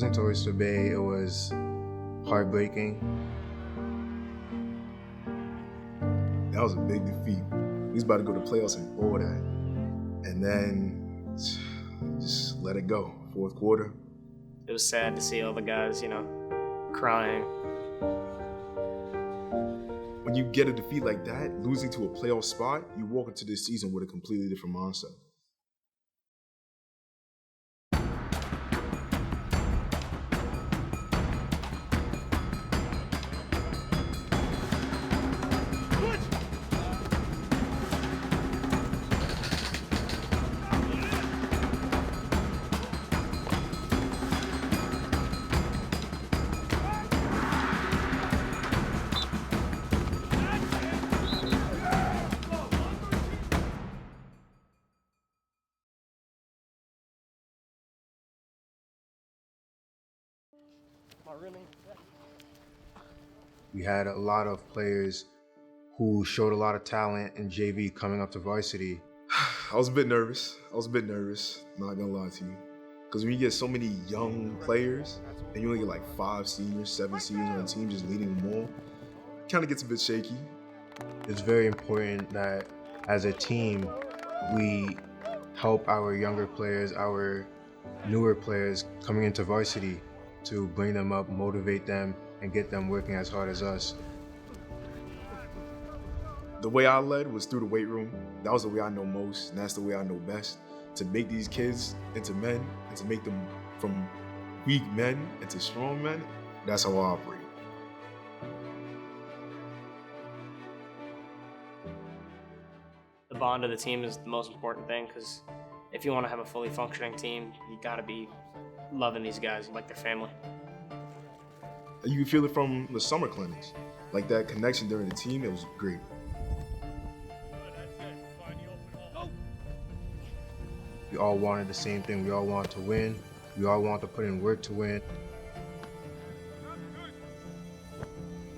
Losing to Oyster Bay, it was heartbreaking. That was a big defeat. We was about to go to playoffs and all that. And then just let it go. Fourth quarter. It was sad to see all the guys, crying. When you get a defeat like that, losing to a playoff spot, you walk into this season with a completely different mindset. We had a lot of players who showed a lot of talent in JV coming up to varsity. I was a bit nervous, not gonna lie to you. Because when you get so many young players, and you only get like 5 seniors, 7 seniors on the team just leading them all, it kind of gets a bit shaky. It's very important that as a team, we help our younger players, our newer players coming into varsity to bring them up, motivate them, and get them working as hard as us. The way I led was through the weight room. That was the way I know most, and that's the way I know best. To make these kids into men, and to make them from weak men into strong men, that's how I operate. The bond of the team is the most important thing, because if you want to have a fully functioning team, you got to be loving these guys like their family. You can feel it from the summer clinics. Like that connection during the team, it was great. We all wanted the same thing. We all wanted to win. We all wanted to put in work to win.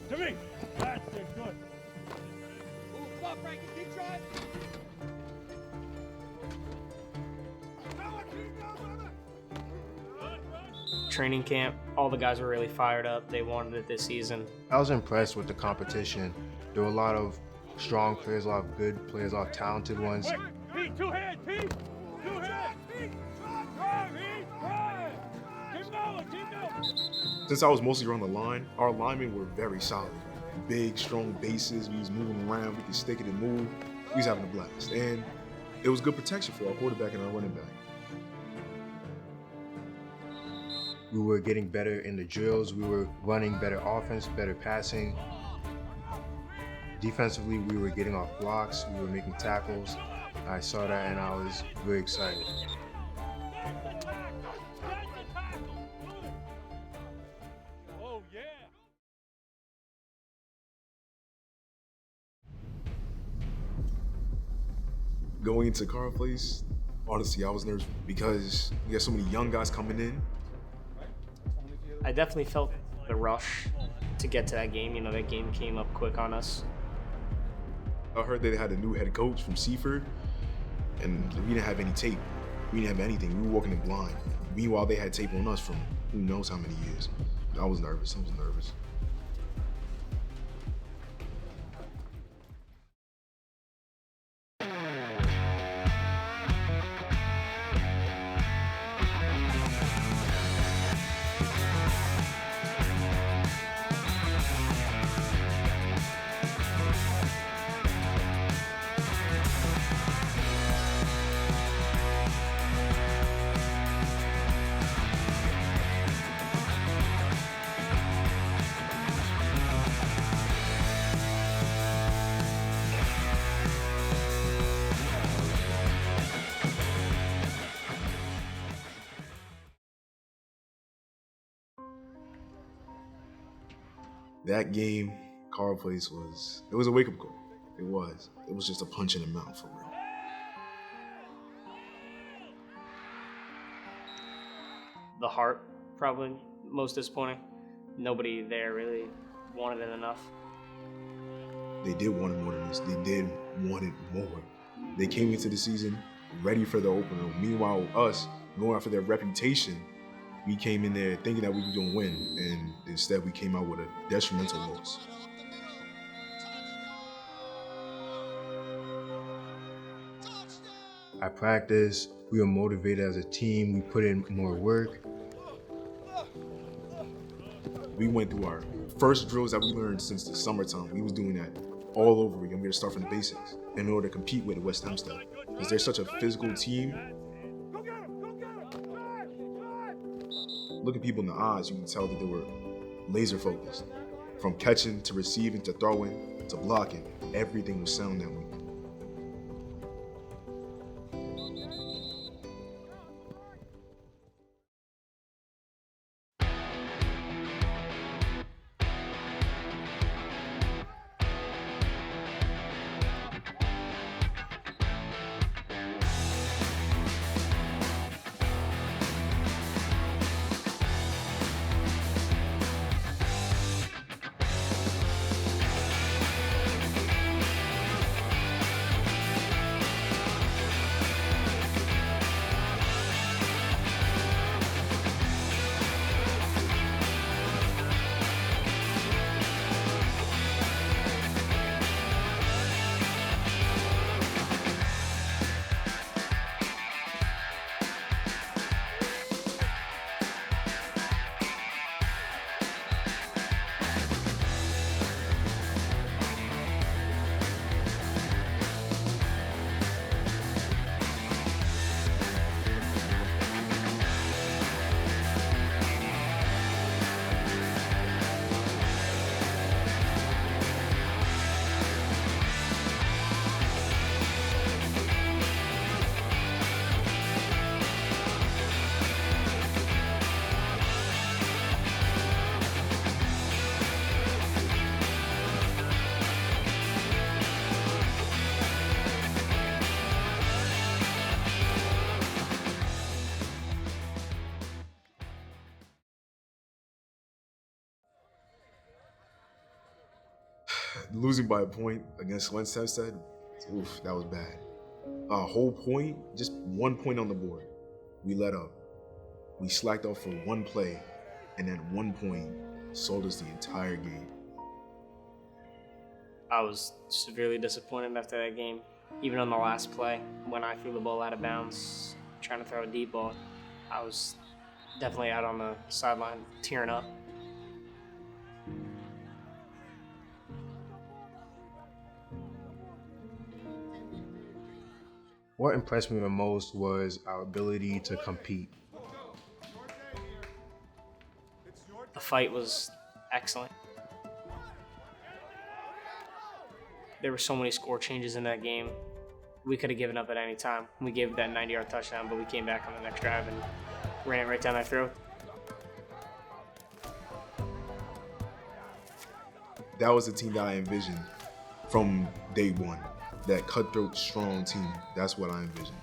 To me! That's it, good. Ooh, come on, Frankie, keep trying. Training camp, all the guys were really fired up. They wanted it this season. I was impressed with the competition. There were a lot of strong players, a lot of good players, a lot of talented ones. Wait, Pete, 2 hands, Pete! 2 hands! Drive, Pete, drive! Keep going, keep going! Since I was mostly around the line, our linemen were very solid. Big, strong bases, we was moving around, we could stick it and move. We was having a blast. And it was good protection for our quarterback and our running back. We were getting better in the drills. We were running better offense, better passing. Defensively, we were getting off blocks. We were making tackles. I saw that and I was very excited. Oh, yeah! Going into Carl Place, honestly, I was nervous because we had so many young guys coming in. I definitely felt the rush to get to that game. That game came up quick on us. I heard they had a new head coach from Seaford, and we didn't have any tape. We didn't have anything. We were walking in blind. Meanwhile, they had tape on us from who knows how many years. I was nervous. That game, Carl Place it was a wake-up call. It was. It was just a punch in the mouth for real. The heart, probably most disappointing. Nobody there really wanted it enough. They did want it more than this. They did want it more. They came into the season ready for the opener. Meanwhile, us going after their reputation, We came in there thinking that we were gonna win, and instead we came out with a detrimental loss. At practice, we were motivated as a team. We put in more work. We went through our first drills that we learned since the summertime. We was doing that all over again. We had to start from the basics in order to compete with West Hempstead, because they're such a physical team. Go get him! Go get him! Drive! Drive! Looking people in the eyes, you can tell that they were laser focused. From catching to receiving to throwing to blocking, everything was sound that week. Losing by a point against West Hempstead, oof, that was bad. A whole point, just 1 point on the board. We let up. We slacked off for one play, and that 1 point sold us the entire game. I was severely disappointed after that game. Even on the last play, when I threw the ball out of bounds, trying to throw a deep ball, I was definitely out on the sideline tearing up. What impressed me the most was our ability to compete. The fight was excellent. There were so many score changes in that game. We could have given up at any time. We gave that 90-yard touchdown, but we came back on the next drive and ran it right down our throat. That was the team that I envisioned from day one. That cutthroat, strong team. That's what I envisioned.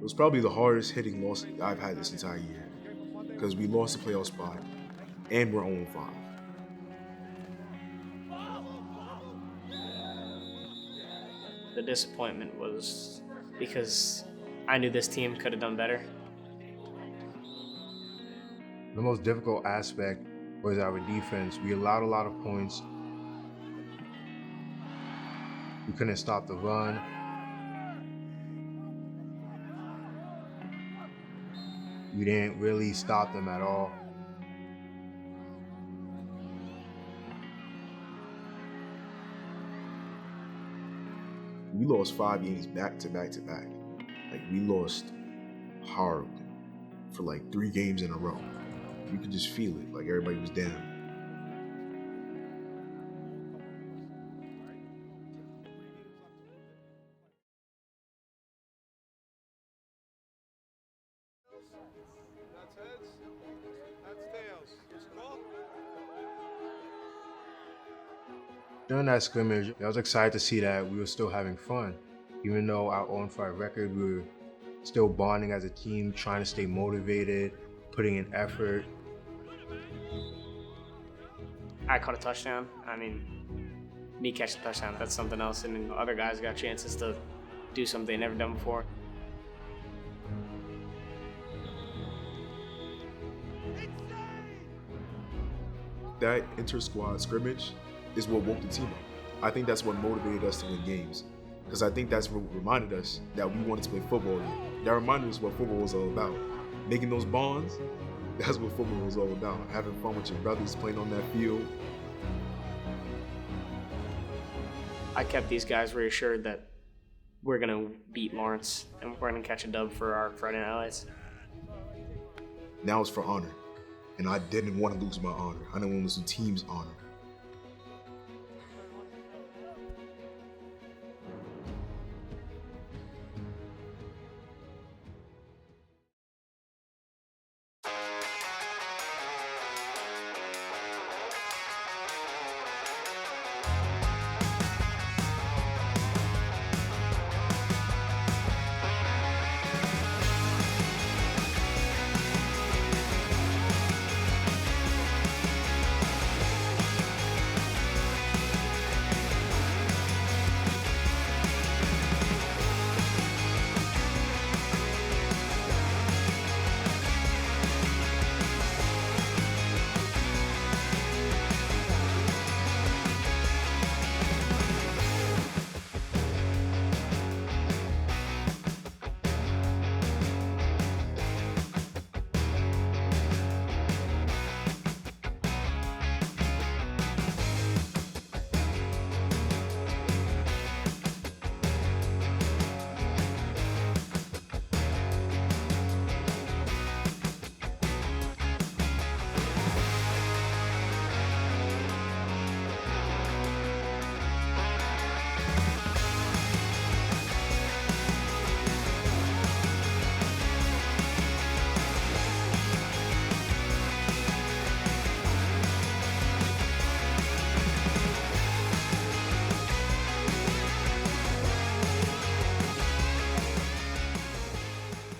It was probably the hardest hitting loss I've had this entire year because we lost the playoff spot and we're 0-5. The disappointment was because I knew this team could have done better. The most difficult aspect was our defense. We allowed a lot of points. We couldn't stop the run. We didn't really stop them at all. We lost 5 games back to back to back. Like, we lost horribly for like 3 games in a row. You could just feel it, like everybody was down. That's heads. That's tails. What's the call? During that scrimmage, I was excited to see that we were still having fun. Even though our 0-5 record, we were still bonding as a team, trying to stay motivated, putting in effort. I caught a touchdown. I mean, me catching a touchdown, that's something else. I mean, other guys got chances to do something they've never done before. That inter-squad scrimmage is what woke the team up. I think that's what motivated us to win games. Because I think that's what reminded us that we wanted to play football again. That reminded us what football was all about. Making those bonds, that's what football was all about. Having fun with your brothers, playing on that field. I kept these guys reassured that we're going to beat Lawrence and we're going to catch a dub for our Friday Night Lights. Now it's for honor. And I didn't want to lose my honor. I didn't want to lose the team's honor.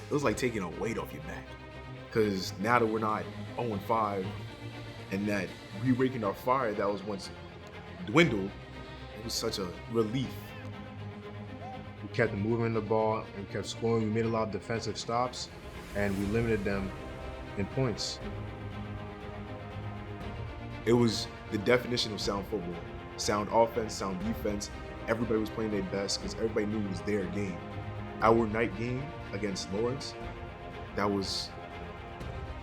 It was like taking a weight off your back. Because now that we're not 0-5 and that re-raking our fire that was once dwindled, it was such a relief. We kept moving the ball and kept scoring. We made a lot of defensive stops and we limited them in points. It was the definition of sound football. Sound offense, sound defense. Everybody was playing their best because everybody knew it was their game. Our night game against Lawrence, that was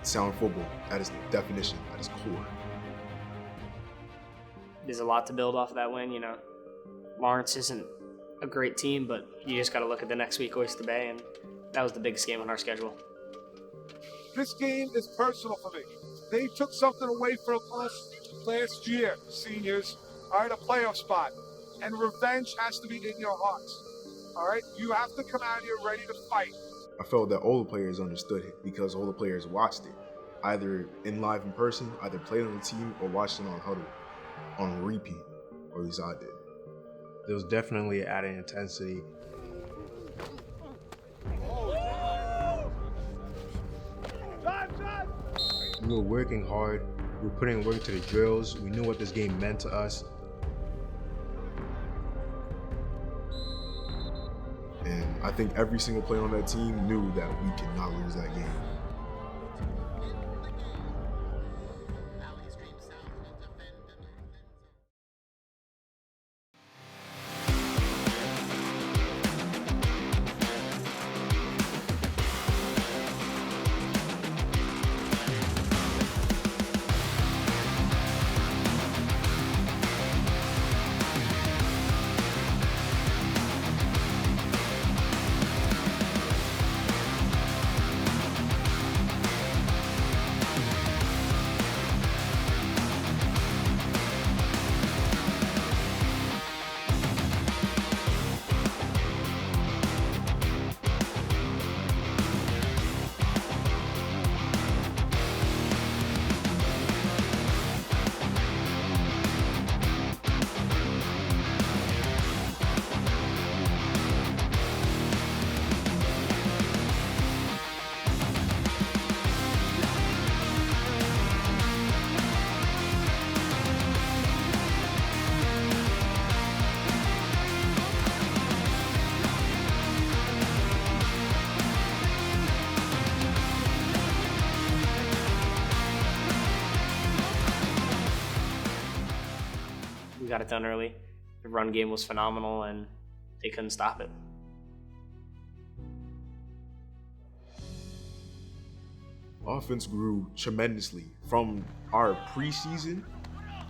sound football. That is the definition, that is core. There's a lot to build off of that win, you know. Lawrence isn't a great team, but you just got to look at the next week, Oyster Bay, and that was the biggest game on our schedule. This game is personal for me. They took something away from us last year, seniors. All right, a playoff spot. And revenge has to be in your hearts. All right? You have to come out here ready to fight. I felt that all the players understood it because all the players watched it, either in live in person, either played on the team or watched it on huddle, on repeat, or at least I did. There was definitely added intensity. We were working hard. We were putting work to the drills. We knew what this game meant to us. And I think every single player on that team knew that we could not lose that game. We got it done early. The run game was phenomenal, and they couldn't stop it. Offense grew tremendously from our preseason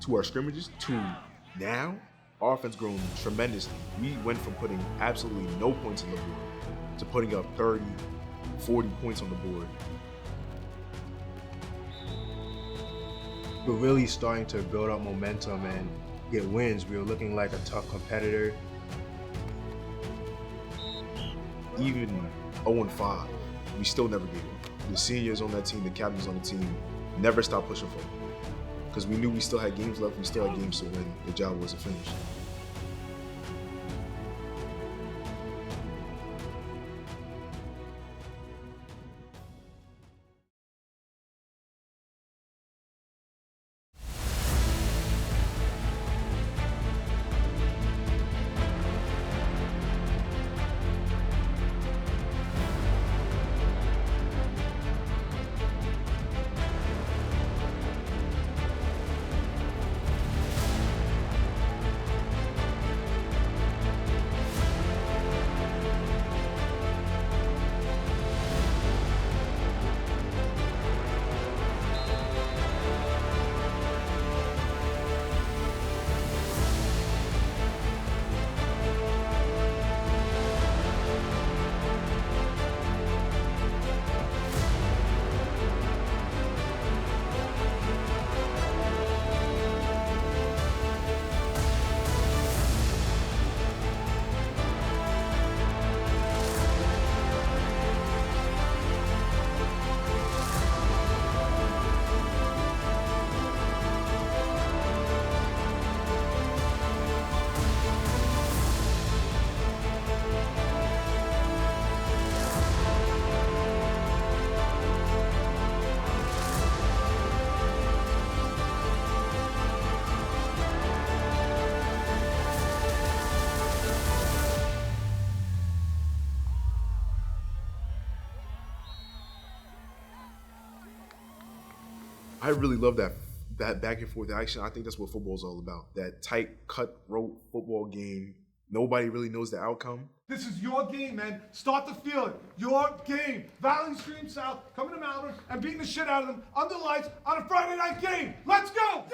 to our scrimmages to now. Offense grown tremendously. We went from putting absolutely no points on the board to putting up 30, 40 points on the board. We're really starting to build up momentum and get wins. We were looking like a tough competitor. Even 0-5, we still never gave up. The seniors on that team, the captains on the team, never stopped pushing for it. Because we knew we still had games left, we still had games to win. The job wasn't finished. I really love that back and forth action. I think that's what football is all about. That tight, cutthroat football game. Nobody really knows the outcome. This is your game, man. Start to feel it. Your game. Valley Stream South coming to Malvern and beating the shit out of them under lights on a Friday night game. Let's go!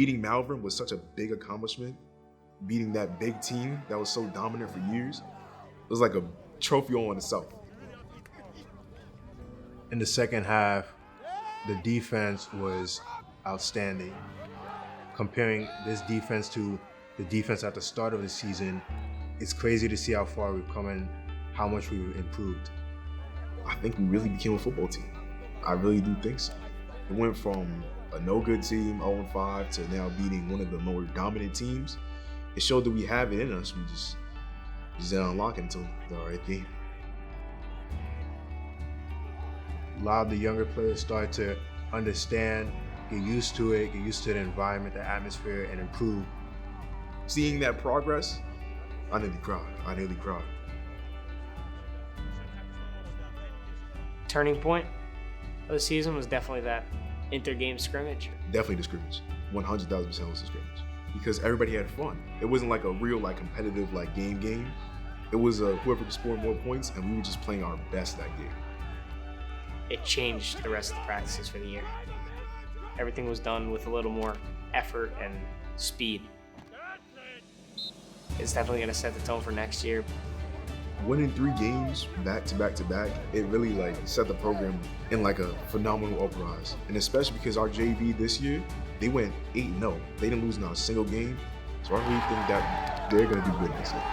beating Malvern was such a big accomplishment. Beating that big team that was so dominant for years, it was like a trophy all in itself. In the second half, the defense was outstanding. Comparing this defense to the defense at the start of the season, it's crazy to see how far we've come and how much we've improved. I think we really became a football team. I really do think so. It went from a no-good team, 0-5, to now beating one of the more dominant teams. It showed that we have it in us. We just didn't unlock it until the right game. A lot of the younger players start to understand, get used to it, get used to the environment, the atmosphere, and improve. Seeing that progress, I nearly cried. Turning point of the season was definitely that inter-game scrimmage. Definitely the scrimmage. 100,000% was the scrimmage. Because everybody had fun. It wasn't like a real competitive game. It was whoever could score more points, and we were just playing our best that game. It changed the rest of the practices for the year. Everything was done with a little more effort and speed. It's definitely going to set the tone for next year. Winning 3 games back to back, it really set the program in a phenomenal uprise. And especially because our JV this year, they went 8-0. They didn't lose not a single game. So I really think that they're going to do good this year.